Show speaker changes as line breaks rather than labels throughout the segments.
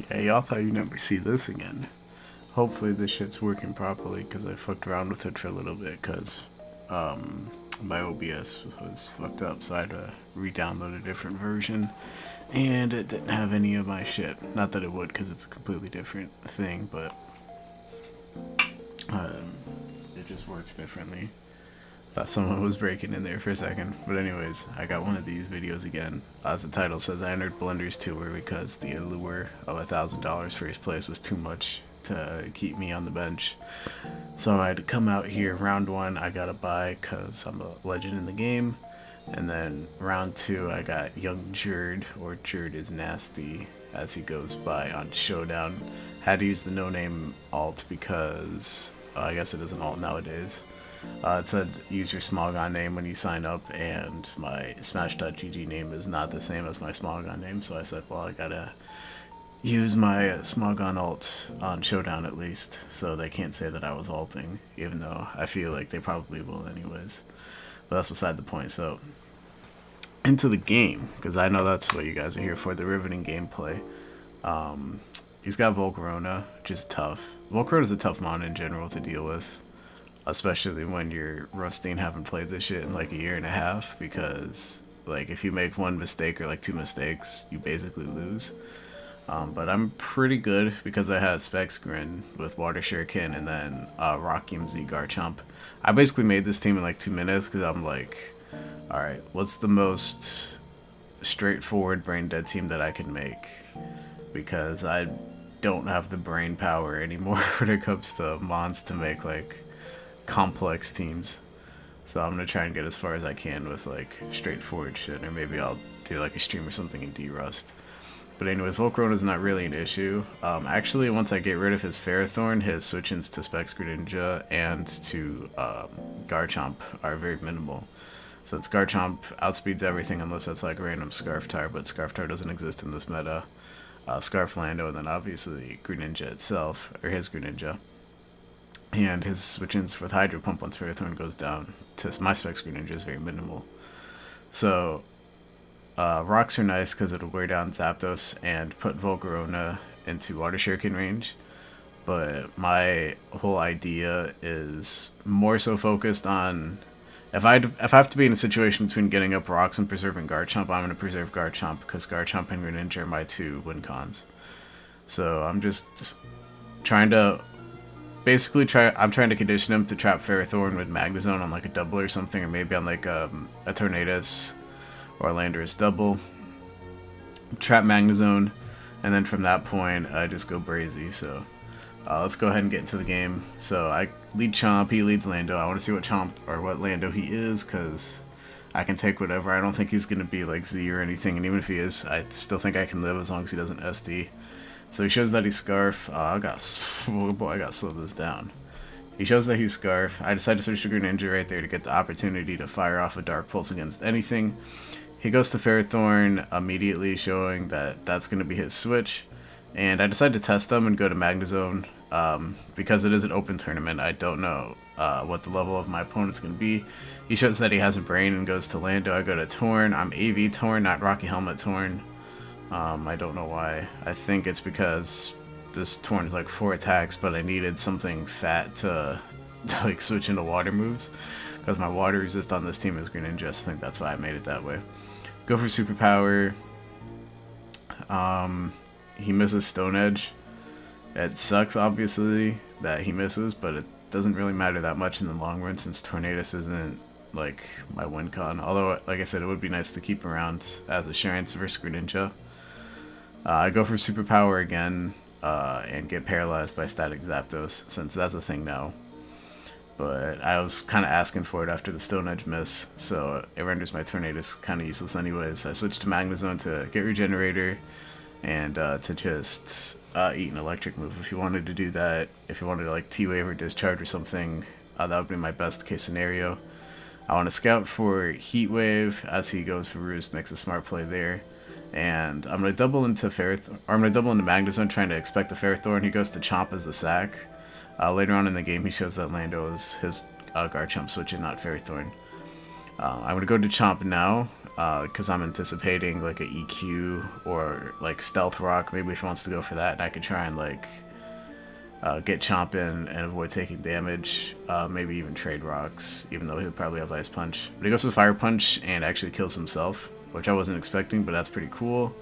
Yeah, y'all thought you'd never see this again. Hopefully this shit's working properly, because I fucked around with it for a little bit, because my OBS was fucked up, so I had to re-download a different version, and it didn't have any of my shit. Not that it would, because it's a completely different thing, but it just works differently. Thought someone was breaking in there for a second. But anyways, I got one of these videos again. As the title says, I entered Blunder's tour because the allure of $1,000 first place was too much to keep me on the bench. So I had to come out here. Round 1, I got a bye because I'm a legend in the game. And then round 2, I got young Jurd, or Jurd is nasty, as he goes by on Showdown. Had to use the no-name alt because I guess it is an alt nowadays. It said use your Smogon name when you sign up, and my Smash.gg name is not the same as my Smogon name, so I said, well, I gotta use my Smogon alt on Showdown at least, so they can't say that I was alting, even though I feel like they probably will anyways. But that's beside the point. So, into the game, because I know that's what you guys are here for, the riveting gameplay. He's got Volcarona, which is tough. Volcarona's a tough mon in general to deal with, especially when you're rusty and haven't played this shit in like a year and a half, because like if you make one mistake or like 2 mistakes, you basically lose. But I'm pretty good because I had Specs Grin with Water Shuriken and then Rock Z Garchomp. I basically made this team in like 2 minutes because I'm like, alright, what's the most straightforward brain dead team that I can make? Because I don't have the brain power anymore when it comes to mons to make like complex teams. So I'm gonna try and get as far as I can with like straightforward shit, or maybe I'll do like a stream or something in D-Rust. But anyways, Volcarona is not really an issue. Actually, once I get rid of his Ferrothorn, his switch-ins to Specs Greninja and to Garchomp are very minimal. Since Garchomp outspeeds everything unless it's like a random Scarf Tire, but Scarf Tire doesn't exist in this meta. Scarf Lando, and then obviously Greninja itself, or his Greninja. And his switch-ins with Hydro Pump once Ferrothorn goes down to my Specs Greninja is very minimal. So, rocks are nice because it'll wear down Zapdos and put Volcarona into Water Shuriken range. But my whole idea is more so focused on if I have to be in a situation between getting up rocks and preserving Garchomp, I'm going to preserve Garchomp because Garchomp and Greninja are my 2 win cons. So I'm just trying to I'm trying to condition him to trap Ferrothorn with Magnezone on like a double or something, or maybe on like a Tornadus or a Landorus double. Trap Magnezone, and then from that point I just go brazy. So let's go ahead and get into the game. So I lead Chomp, he leads Lando. I want to see what Chomp or what Lando he is, because I can take whatever. I don't think he's going to be like Z or anything, and even if he is, I still think I can live as long as he doesn't SD. So he shows that he's Scarf. Oh boy, I got to slow this down. He shows that he's Scarf. I decide to switch to Greninja right there to get the opportunity to fire off a Dark Pulse against anything. He goes to Ferrothorn immediately, showing that that's going to be his switch. And I decide to test them and go to Magnezone. Because it is an open tournament, I don't know what the level of my opponent's going to be. He shows that he has a brain and goes to Lando. I go to Torn. I'm AV Torn, not Rocky Helmet Torn. I don't know why. I think it's because this Torn is like 4 attacks, but I needed something fat to like switch into water moves. Because my water resist on this team is Greninja, so I think that's why I made it that way. Go for Superpower. He misses Stone Edge. It sucks, obviously, that he misses, but it doesn't really matter that much in the long run since Tornadus isn't, like, my win con. Although, like I said, it would be nice to keep around as Assurance versus Greninja. I go for Superpower again and get paralyzed by Static Zapdos, since that's a thing now. But I was kind of asking for it after the Stone Edge miss, so it renders my Tornadus kind of useless anyways. I switched to Magnezone to get Regenerator and to just eat an electric move if you wanted to do that. If you wanted to like T-Wave or Discharge or something, that would be my best case scenario. I want to scout for Heat Wave as he goes for Roost, makes a smart play there. And I'm going to double into Magnezone, trying to expect a Ferrothorn. He goes to Chomp as the sack. Later on in the game, he shows that Lando is his Garchomp switch and not Ferrothorn. I'm going to go to Chomp now. because I'm anticipating like a EQ or like Stealth Rock. Maybe if he wants to go for that, and I could try and like get Chomp in and avoid taking damage. Maybe even trade rocks, even though he'll probably have Ice Punch. But he goes with Fire Punch and actually kills himself, which I wasn't expecting, but that's pretty cool.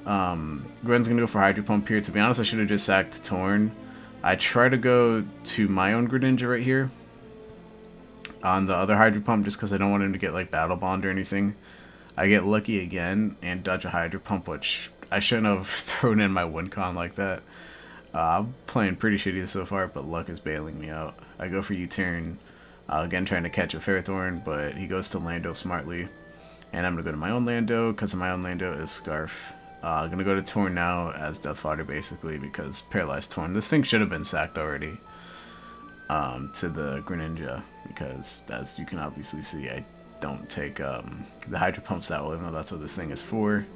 Gwen's gonna go for Hydro Pump here. To be honest, I should have just sacked Torn. I try to go to my own Greninja right here on the other Hydro Pump just because I don't want him to get like Battle Bond or anything. I get lucky again and dodge a Hydro Pump, which I shouldn't have thrown in my Wincon like that. I'm playing pretty shitty so far, but luck is bailing me out. I go for U-turn, again trying to catch a Ferrothorn, but he goes to Lando smartly. And I'm going to go to my own Lando, because my own Lando is Scarf. I'm going to go to Torn now as Death Fodder, basically, because Paralyzed Torn. This thing should have been sacked already to the Greninja, because as you can obviously see, I don't take the Hydro Pumps that well, even though that's what this thing is for.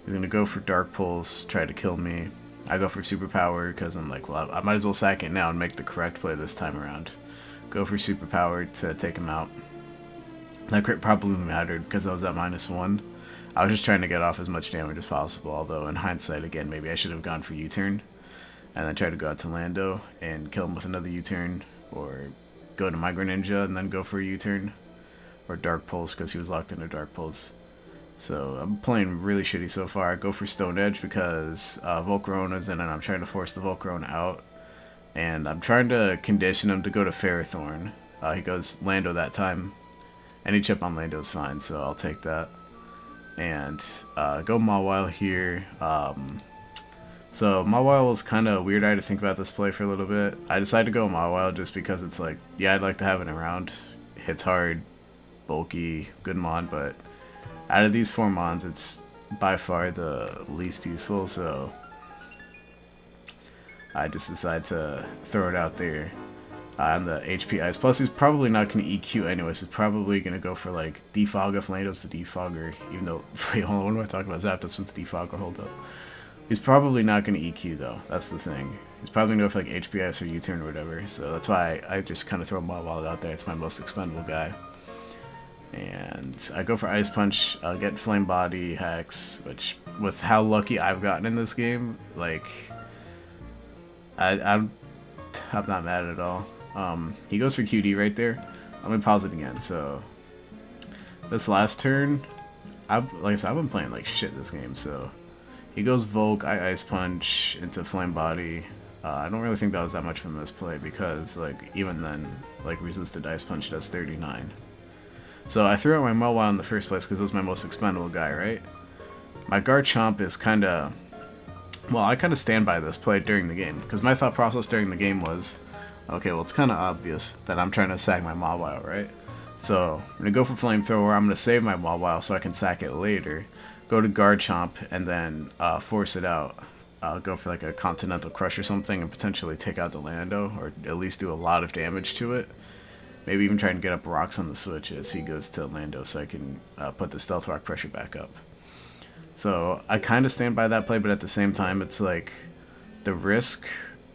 He's going to go for Dark Pulse, try to kill me. I go for Superpower, because I'm like, well, I might as well sack it now and make the correct play this time around. Go for Superpower to take him out. That crit probably mattered because I was at -1. I was just trying to get off as much damage as possible, although in hindsight, again, maybe I should have gone for U-turn and then try to go out to Lando and kill him with another U-turn, or go to my Greninja and then go for a U-turn, or Dark Pulse because he was locked into Dark Pulse. So I'm playing really shitty so far. I go for Stone Edge because Volcarona's in and I'm trying to force the Volcarona out, and I'm trying to condition him to go to Ferrothorn. He goes Lando that time. Any chip on Lando is fine, so I'll take that. And go Mawile here. So Mawile was kind of weird. I had to think about this play for a little bit. I decided to go Mawile just because it's like, yeah, I'd like to have it around. Hits hard, bulky, good mon, but out of these 4 mons, it's by far the least useful, so I just decided to throw it out there. On the HP Ice. Plus, he's probably not going to EQ anyways. He's probably going to go for, like, Defog if Lando's the Defogger. Even though, wait, hold on, what am I talking about? Zapdos with the Defogger, hold up. He's probably not going to EQ, though. That's the thing. He's probably going to go for, like, HP Ice or U-turn or whatever. So that's why I just kind of throw Mawile out there. It's my most expendable guy. And I go for Ice Punch. I'll get Flame Body, Hex, which, with how lucky I've gotten in this game, like, I'm not mad at all. He goes for QD right there. Let me pause it again. So this last turn, like I said, I've been playing like shit this game. So he goes Volk, I Ice Punch into Flame Body. I don't really think that was that much of a misplay because like even then, like resisted Ice Punch does 39. So I threw out my Mawile in the first place because it was my most expendable guy, right? My Garchomp is kind of, well, I kind of stand by this play during the game because my thought process during the game was, okay, well, it's kind of obvious that I'm trying to sack my Mawile, right? So I'm going to go for Flamethrower. I'm going to save my Mawile so I can sack it later. Go to Garchomp and then force it out. Go for like a Continental Crush or something and potentially take out the Lando, or at least do a lot of damage to it. Maybe even try and get up rocks on the switch as he goes to Lando so I can put the Stealth Rock pressure back up. So I kind of stand by that play, but at the same time, it's like the risk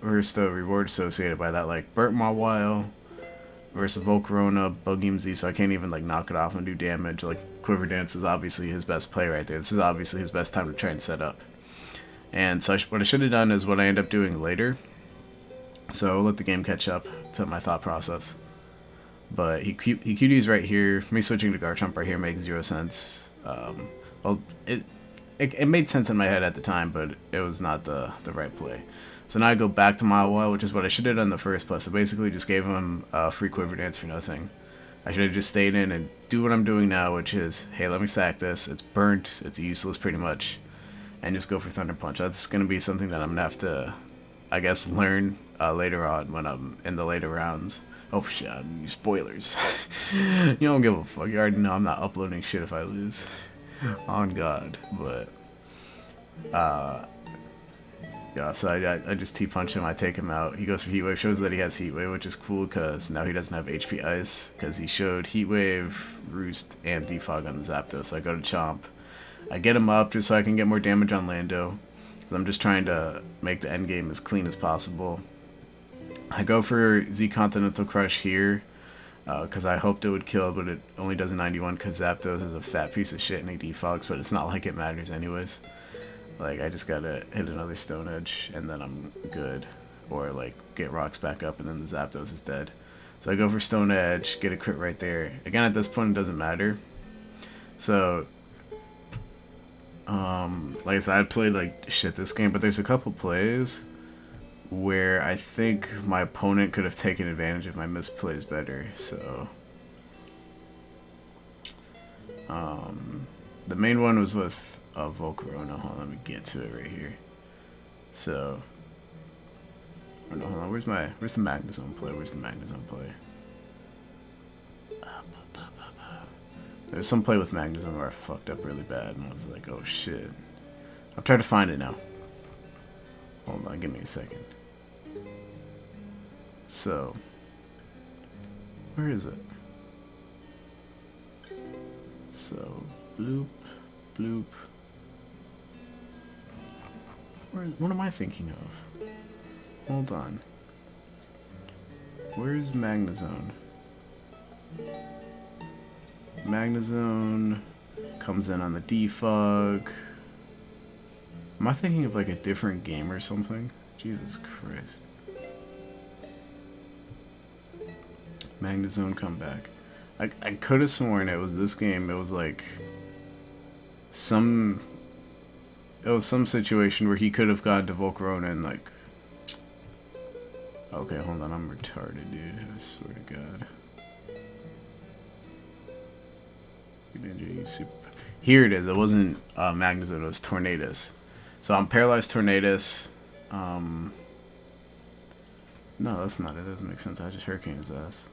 versus the reward associated by that, like Burnt Mawile versus Volcarona, Bugium Z, so I can't even like knock it off and do damage. Like Quiver Dance is obviously his best play right there. This is obviously his best time to try and set up. And so what I should have done is what I end up doing later. So I'll let the game catch up to my thought process. But he QD's right here. Me switching to Garchomp right here makes 0 sense. Well, it made sense in my head at the time, but it was not the right play. So now I go back to Mawile, which is what I should have done in the first place. I basically just gave him a free Quiver Dance for nothing. I should have just stayed in and do what I'm doing now, which is, hey, let me sack this. It's burnt. It's useless pretty much. And just go for Thunder Punch. That's going to be something that I'm going to have to, I guess, learn later on when I'm in the later rounds. Oh, shit. Spoilers. You don't give a fuck. You already know I'm not uploading shit if I lose. On God. But, yeah, so I just T-punch him, I take him out. He goes for Heat Wave, shows that he has Heat Wave, which is cool because now he doesn't have HP Ice because he showed Heat Wave, Roost, and Defog on the Zapdos. So I go to Chomp. I get him up just so I can get more damage on Lando because I'm just trying to make the end game as clean as possible. I go for Z Continental Crush here. because I hoped it would kill, but it only does a 91 because Zapdos is a fat piece of shit and he defogs, but it's not like it matters anyways. Like, I just gotta hit another Stone Edge and then I'm good. Or, like, get rocks back up and then the Zapdos is dead. So I go for Stone Edge, get a crit right there. Again, at this point, it doesn't matter. So, like I said, I played like shit this game, but there's a couple plays where I think my opponent could have taken advantage of my misplays better. So, the main one was with Volcarona. Hold on, let me get to it right here. So, oh no, hold on. Where's the Magnezone play? Where's the Magnezone play? There's some play with Magnezone where I fucked up really bad, and I was like, oh shit. I'm trying to find it now. Hold on, give me a second. So, where is it? So, bloop, bloop. What am I thinking of? Hold on. Where's Magnezone? Magnezone comes in on the defog. Am I thinking of like a different game or something? Jesus Christ. Magnezone comeback. I could have sworn it was this game. It was like some situation where he could have gone to Volcarona and like. Okay, hold on. I'm retarded, dude. I swear to God. Here it is. It wasn't Magnezone. It was Tornadus. So I'm Paralyzed Tornadus. No, that's not it. That doesn't make sense. I just Hurricane his ass.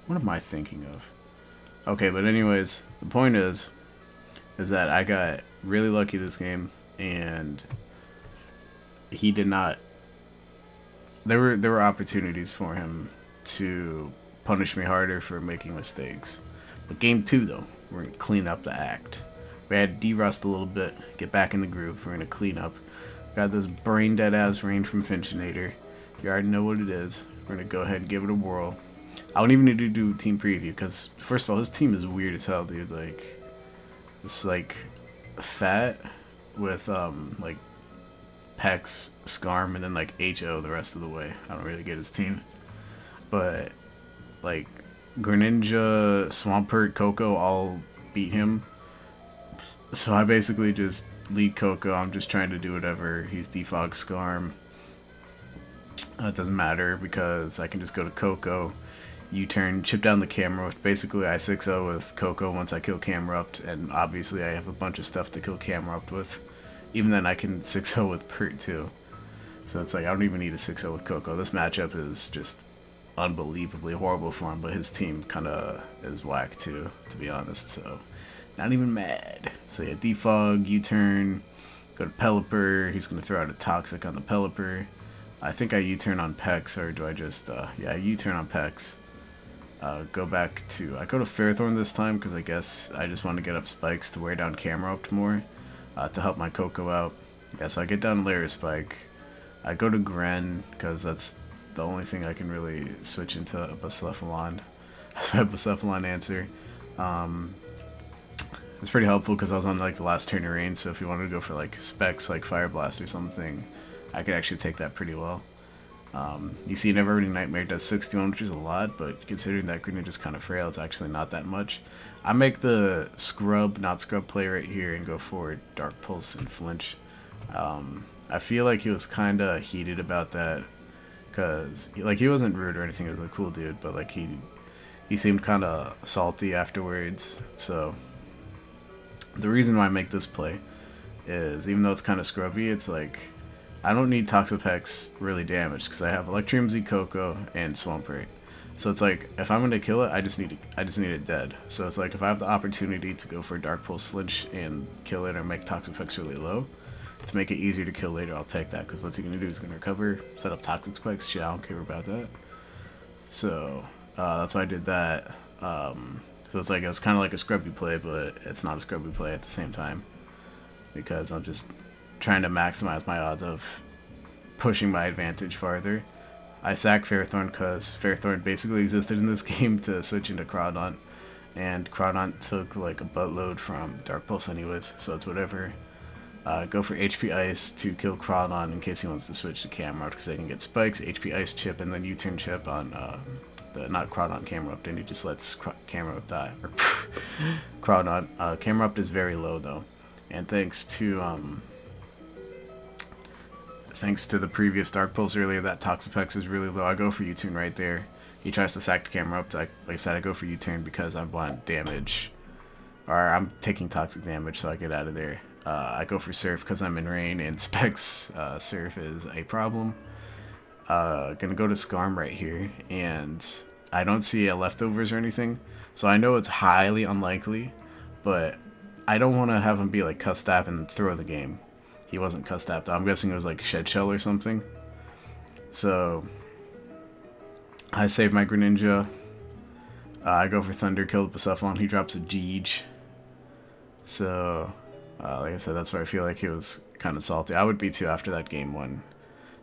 What am I thinking of? Okay, but anyways, the point is that I got really lucky this game, and he did not. There were opportunities for him to punish me harder for making mistakes. But game 2, though, we're gonna clean up the act. We had to de-rust a little bit, get back in the groove. We're gonna clean up. Got this brain dead ass range from Finchinator. You already know what it is. We're gonna go ahead and give it a whirl. I don't even need to do team preview because first of all, his team is weird as hell, dude. Like, it's like fat with like Pex, Scarm, and then like HO the rest of the way. I don't really get his team, but like Greninja, Swampert, Coco all beat him. So I basically just lead Coco. I'm just trying to do whatever. He's defog Scarm. It doesn't matter because I can just go to Coco, U-turn, chip down the camera. Basically, I 6-0 with Coco once I kill Camerupt, and obviously I have a bunch of stuff to kill Camerupt with. Even then, I can 6-0 with Pert too. So it's like I don't even need a 6-0 with Coco. This matchup is just unbelievably horrible for him, but his team kind of is whack too, to be honest. So not even mad. So yeah, defog, U-turn, go to Pelipper. He's gonna throw out a Toxic on the Pelipper. I think I U-turn on Pex, or do I just yeah, I U-turn on Pex. Go back to I go to Ferrothorn this time because I guess I just want to get up spikes to wear down Camerupt more to help my Coco out. Yeah, so I get down Layer Spike. I go to Gren because that's the only thing I can really switch into a Blacephalon. So I have Blacephalon answer. It's pretty helpful because I was on like the last turn of rain, so if you wanted to go for like specs like Fire Blast or something, I could actually take that pretty well. You see Never Ending Nightmare does 61, which is a lot, but considering that Greninja is kind of frail, it's actually not that much. I make the scrub, not scrub play right here and go for Dark Pulse and Flinch. I feel like he was kind of heated about that because like he wasn't rude or anything. He was a cool dude, but like he seemed kind of salty afterwards. So the reason why I make this play is even though it's kind of scrubby, it's like I don't need Toxapex really damaged because I have Electrium Z, Coco, and Swampert. So it's like if I'm gonna kill it, I just need it dead. So it's like if I have the opportunity to go for Dark Pulse Flinch and kill it or make Toxapex really low to make it easier to kill later, I'll take that because what's he gonna do? He's gonna recover, set up Toxic Spikes. Shit, I don't care about that. So that's why I did that. So it's like it was kind of like a scrubby play, but it's not a scrubby play at the same time because I'm just trying to maximize my odds of pushing my advantage farther. I sack Fairthorn because Fairthorn basically existed in this game to switch into Crawdaunt, and Crawdaunt took like a buttload from Dark Pulse anyways, so it's whatever. Go for HP Ice to kill Crawdaunt in case he wants to switch to Camerupt, because they can get spikes, HP Ice chip, and then U-turn chip on the not Crawdaunt Camerupt, and he just lets Camerupt die. Or Crawdaunt. Camerupt is very low though, and thanks to the previous Dark Pulse earlier, that Toxapex is really low. I go for U-turn right there. He tries to sack the camera up. Like I said, I go for U-turn because I want damage. Or I'm taking toxic damage, so I get out of there. I go for Surf because I'm in rain, and Specs Surf is a problem. Gonna go to Skarm right here, and I don't see a leftovers or anything. So I know it's highly unlikely, but I don't want to have him be like cuss tap and throw the game. He wasn't cuss tapped. I'm guessing it was like Shed Shell or something. So I save my Greninja. I go for Thunder, kill the Bucephalon. He drops a Jeej. So, like I said, that's where I feel like he was kind of salty. I would be too after that game one.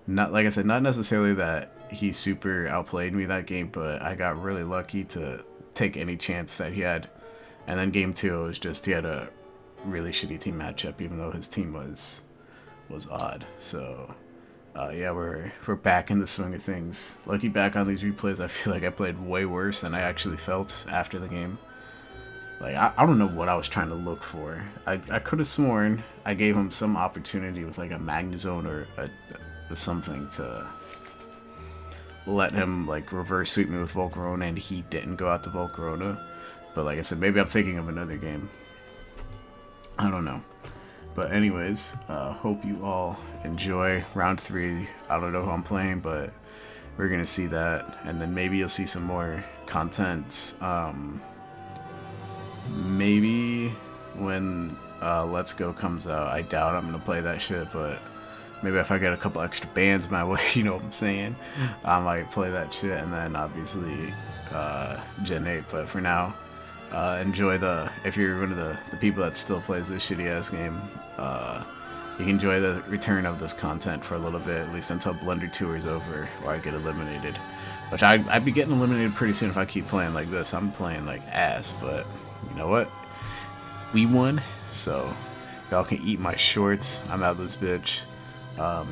Not, like I said, not necessarily that he super outplayed me that game, but I got really lucky to take any chance that he had. And then game two, it was just he had a really shitty team matchup, even though his team was odd. So yeah, we're back in the swing of things. Lucky back on these replays, I feel like I played way worse than I actually felt after the game. Like, I don't know what I was trying to look for. I could have sworn I gave him some opportunity with like a Magnezone or something to let him like reverse sweep me with Volcarona, and he didn't go out to Volcarona. But like I said, maybe I'm thinking of another game. I don't know. But anyways, hope you all enjoy round 3. I don't know who I'm playing, but we're gonna see that, and then maybe you'll see some more content. Maybe when Let's Go comes out. I doubt I'm gonna play that shit, but maybe if I get a couple extra bands my way, you know what I'm saying, I might play that shit, and then obviously Gen 8. But for now, enjoy if you're one of the people that still plays this shitty ass game, you can enjoy the return of this content for a little bit, at least until Blunder Tour is over, or I get eliminated. Which I'd be getting eliminated pretty soon if I keep playing like this. I'm playing like ass, but you know what? We won, so y'all can eat my shorts. I'm out of this bitch.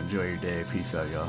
Enjoy your day. Peace out, y'all.